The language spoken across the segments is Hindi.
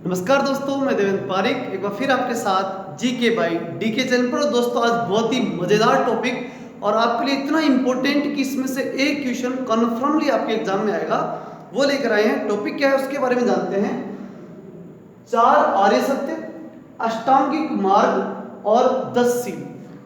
नमस्कार दोस्तों, मैं देवेंद्र पारिक एक बार फिर आपके साथ जीके बाई डीके चैनल पर। दोस्तों आज बहुत ही मज़ेदार टॉपिक और आपके लिए इतना इम्पोर्टेंट कि इसमें से एक क्वेश्चन कन्फर्मली आपके एग्जाम में आएगा, वो लेकर आए हैं। टॉपिक क्या है उसके बारे में जानते हैं। 4 आर्य सत्य, अष्टांगिक मार्ग और 10 सील।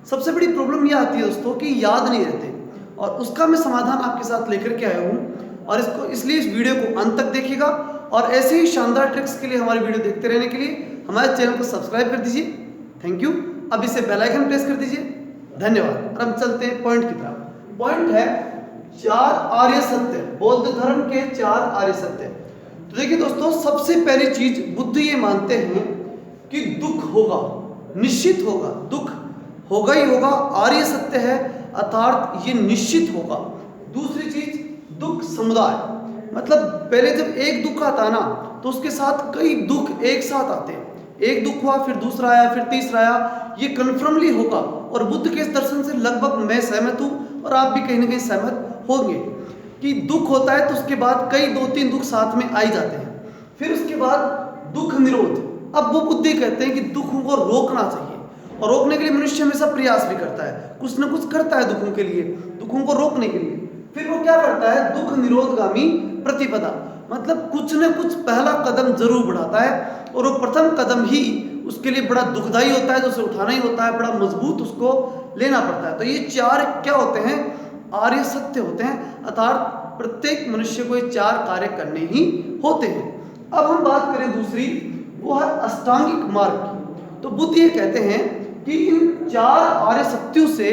सबसे बड़ी प्रॉब्लम यह आती है दोस्तों कि याद नहीं रहते, और उसका मैं समाधान आपके साथ लेकर के आया हूँ। और इसको इसलिए इस वीडियो को अंत तक देखिएगा, और ऐसे ही शानदार ट्रिक्स के लिए हमारी वीडियो देखते रहने के लिए हमारे चैनल को सब्सक्राइब कर दीजिए। Thank you. अब इसे बेल आइकन प्रेस कर दीजिए। धन्यवाद। और हम चलते हैं पॉइंट की तरफ। पॉइंट है 4 आर्य सत्य, बौद्ध धर्म के 4 आर्य सत्य। तो देखिए दोस्तों, सबसे पहली चीज बुद्ध ये मानते हैं कि दुख होगा, निश्चित होगा, दुख होगा ही होगा, आर्य सत्य है, अर्थात ये निश्चित होगा। दूसरी चीज दुख समुदाय, मतलब पहले जब एक दुख आता है ना, तो उसके साथ कई दुख एक साथ आते हैं। एक दुख हुआ, फिर दूसरा आया, फिर तीसरा आया, ये कन्फर्मली होगा। और बुद्ध के इस दर्शन से लगभग मैं सहमत हूँ, और आप भी कहीं ना कहीं सहमत होंगे कि दुख होता है तो उसके बाद कई 2-3 दुख साथ में आ ही जाते हैं। फिर उसके बाद दुख निरोध। अब वो बुद्ध कहते हैं कि दुखों को रोकना चाहिए, और रोकने के लिए मनुष्य हमेशा प्रयास भी करता है, कुछ ना कुछ करता है दुखों के लिए, दुखों को रोकने के लिए। फिर वो क्या करता है, दुख निरोधगामी प्रतिपदा, मतलब कुछ न कुछ पहला कदम जरूर बढ़ाता है, और वो प्रथम कदम ही उसके लिए बड़ा दुखदाई होता है, जो उसे उठाना ही होता है, बड़ा मजबूत उसको लेना पड़ता है। तो ये 4 क्या होते हैं, आर्य सत्य होते हैं, अर्थात प्रत्येक मनुष्य को ये 4 कार्य करने ही होते हैं। अब हम बात करें दूसरी, वो है अष्टांगिक मार्ग की। तो बुद्ध ये कहते हैं कि इन 4 आर्य सत्यों से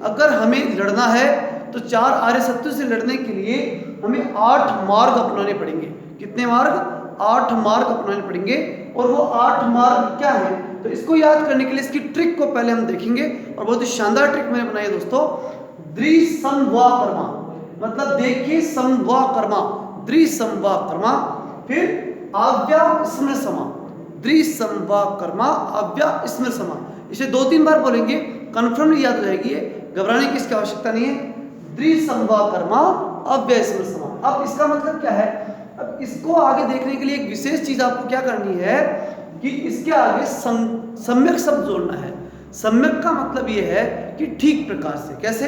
अगर हमें लड़ना है, तो 4 आर्य सत्यों से लड़ने के लिए हमें 8 मार्ग अपनाने पड़ेंगे। कितने मार्ग? 8 मार्ग अपनाने पड़ेंगे। और वो 8 मार्ग क्या है, तो इसको याद करने के लिए इसकी ट्रिक को पहले हम देखेंगे, और बहुत ही शानदार ट्रिक मैंने बनाई है दोस्तों। द्विसंवाकर्मा, मतलब देखिए संवाकर्मा, द्विसंवाकर्मा, फिर आव्यास्मृसमा, द्विसंवाकर्मा आव्यास्मृसमा। इसे 2-3 बार बोलेंगे, कन्फर्मली याद हो जाएगी, घबराने की इसकी आवश्यकता नहीं है। द्विसंवाकर्मा अव्ययस्मृसमा। अब इसका मतलब क्या है? अब इसको आगे देखने के लिए एक विशेष चीज आपको क्या करनी है कि इसके आगे सम्यक शब्द जोड़ना है। सम्यक का मतलब यह है कि ठीक प्रकार से। कैसे?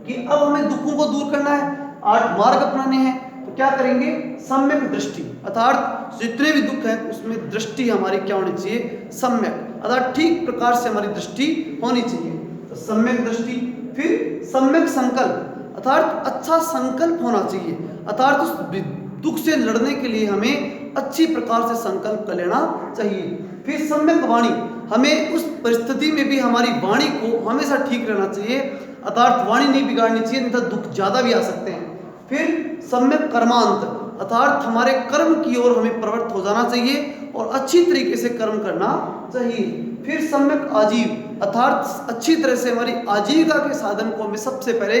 कि अब हमें दुखों को दूर करना है, 8 मार्ग अपनाने हैं, तो क्या करेंगे? सम्यक दृष्टि, अर्थात जितने भी दुख है उसमें दृष्टि हमारी क्या होनी चाहिए? सम्यक, अर्थात ठीक प्रकार से हमारी दृष्टि होनी चाहिए। तो सम्यक दृष्टि, फिर सम्यक संकल्प, अर्थात अच्छा संकल्प होना चाहिए, अर्थात उस दुख से लड़ने के लिए हमें अच्छी प्रकार से संकल्प कर लेना चाहिए। फिर सम्यक वाणी, हमें उस परिस्थिति में भी हमारी वाणी को हमेशा ठीक रहना चाहिए, अर्थात वाणी नहीं बिगाड़नी चाहिए, नहीं तो दुख ज्यादा भी आ सकते हैं। फिर सम्यक कर्मांत, अर्थात हमारे कर्म की ओर हमें प्रवृत्त हो जाना चाहिए और अच्छी तरीके से कर्म करना चाहिए। फिर सम्यक आजीव, अर्थात अच्छी तरह से हमारी आजीविका के साधन को हमें सबसे पहले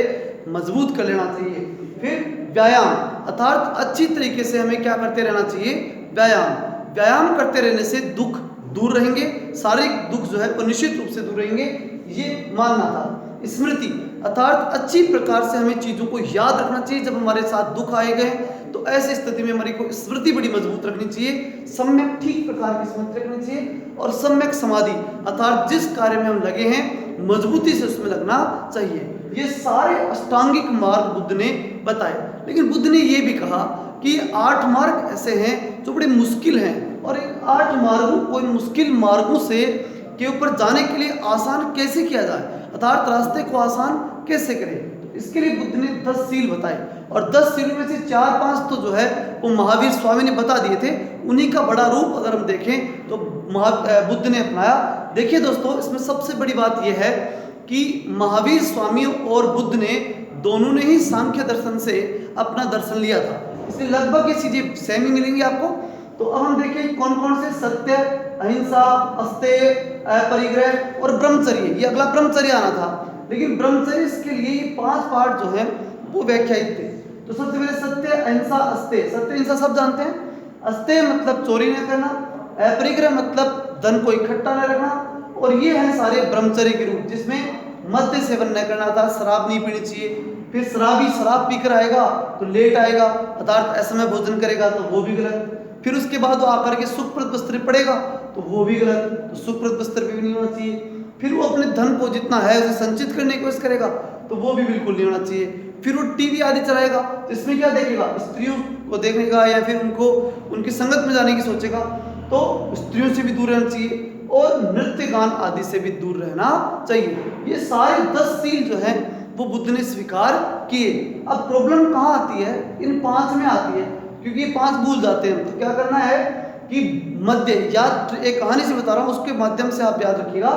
मजबूत कर लेना चाहिए। फिर व्यायाम, अर्थात अच्छी तरीके से हमें क्या करते रहना चाहिए? व्यायाम। व्यायाम करते रहने से दुख दूर रहेंगे, शारीरिक दुख जो है वो निश्चित रूप से दूर रहेंगे, ये मानना था। स्मृति, अर्थात अच्छी प्रकार से हमें चीजों को याद रखना चाहिए। जब हमारे साथ दुख आए गए तो ऐसी स्थिति में हमारी को स्मृति बड़ी मजबूत रखनी चाहिए, सम्यक ठीक प्रकार की स्मृति रखनी चाहिए। और सम्यक समाधि, अर्थात जिस कार्य में हम लगे हैं मजबूती से उसमें लगना चाहिए। ये सारे अष्टांगिक मार्ग बुद्ध ने बताए। लेकिन बुद्ध ने ये भी कहा कि 8 मार्ग ऐसे हैं जो बड़े मुश्किल हैं, और इन 8 मार्गों को, इन मुश्किल मार्गों से के ऊपर जाने के लिए आसान कैसे किया जाए, अर्थात रास्ते को आसान कैसे करें। तो इसके लिए बुद्ध ने 10 सील बताए, और 10 सील में से 4-5 तो जो है वो महावीर स्वामी ने बता दिए थे। उन्हीं का बड़ा रूप अगर हम देखें तो बुद्ध ने अपनाया। देखिए दोस्तों, इसमें सबसे बड़ी बात यह है कि महावीर स्वामी और बुद्ध ने दोनों ने ही सांख्य दर्शन से अपना दर्शन लिया था, इसलिए लगभग ये चीजें सेम ही मिलेंगी आपको। तो अब हम देखें कौन कौन से सत्य, अहिंसा, अस्तेय, परिग्रह और ब्रह्मचर्य। ये अगला ब्रह्मचर्य आना था, लेकिन ब्रह्मचर्य के लिए ये 5 पार्ट जो है वो व्याख्यायित थे। तो सबसे पहले सत्य, अहिंसा, अस्तेय। सत्य अहिंसा सब जानते हैं। अस्तेय मतलब चोरी न करना, अपरिग्रह मतलब धन को इकट्ठा न रखना, और ये है सारे ब्रह्मचर्य के रूप, जिसमें मद्य सेवन न करना था, शराब नहीं पीनी चाहिए। फिर शराब पीकर आएगा तो लेट आएगा, अर्थात असमय भोजन करेगा तो वो भी गलत। फिर उसके बाद वो आकर के सुखप्रद वस्त्र पड़ेगा तो वो भी गलत, तो सुखप्रद वस्त्र भी नहीं होना चाहिए। फिर वो अपने धन को जितना है उसे संचित करने की कोशिश करेगा तो वो भी बिल्कुल नहीं होना चाहिए। फिर वो टीवी आदि चलाएगा तो इसमें क्या देखेगा, स्त्रियों को देखेगा या फिर उनको उनकी संगत में जाने की सोचेगा, तो स्त्रियों से भी दूर रहना चाहिए और नृत्य गान आदि से भी दूर रहना चाहिए। ये सारे 10 सील जो है वो बुद्ध ने स्वीकार किए। अब प्रॉब्लम कहाँ आती है, इन 5 में आती है, क्योंकि ये 5 भूल जाते हैं। तो क्या करना है कि मध्य याद, एक कहानी से बता रहा हूँ उसके माध्यम से आप याद रखिएगा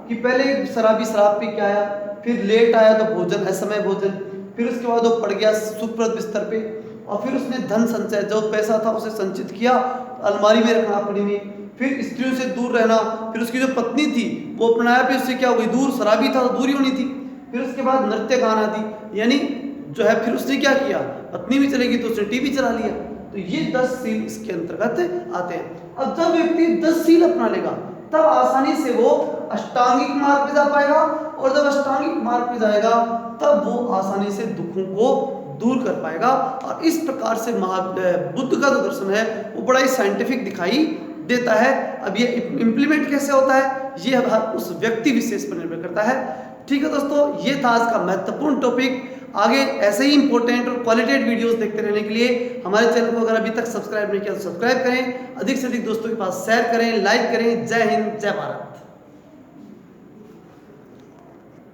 कि पहले शराब पी के आया, फिर लेट आया तो भोजन असमय भोजन, फिर उसके बाद वो पड़ गया सुखप्रद बिस्तर पे, और फिर उसने धन संचय जो पैसा था उसे संचित किया, अलमारी में रखना पड़ी हुई, फिर स्त्रियों से दूर रहना, फिर उसकी जो पत्नी थी वो अपनाया, फिर उससे क्या हो गई दूर, शराबी था तो दूरी होनी थी। फिर उसके बाद नृत्य गाना थी, यानी जो है फिर उसने क्या किया, पत्नी भी चलेगी तो उसने टीवी चला लिया। तो ये 10 सील इसके अंतर्गत आते हैं। अब जब व्यक्ति 10 सील अपना लेगा तब आसानी से वो अष्टांगिक मार्ग पे जा पाएगा, और जब अष्टांगिक मार्ग पे जाएगा तब वो आसानी से दुखों को दूर कर पाएगा। और इस प्रकार से बुद्ध का जो दर्शन है वो बड़ा ही साइंटिफिक दिखाई देता है। अब ये इम्प्लीमेंट कैसे होता है ये अब उस व्यक्ति विशेष पर निर्भर करता है। ठीक है दोस्तों, ये था आज का महत्वपूर्ण टॉपिक। आगे ऐसे ही इंपॉर्टेंट और क्वालिटेड वीडियोस देखते रहने के लिए हमारे चैनल को अगर अभी तक सब्सक्राइब नहीं किया तो सब्सक्राइब करें, अधिक से अधिक दोस्तों के पास शेयर करें, लाइक करें। जय हिंद, जय भारत।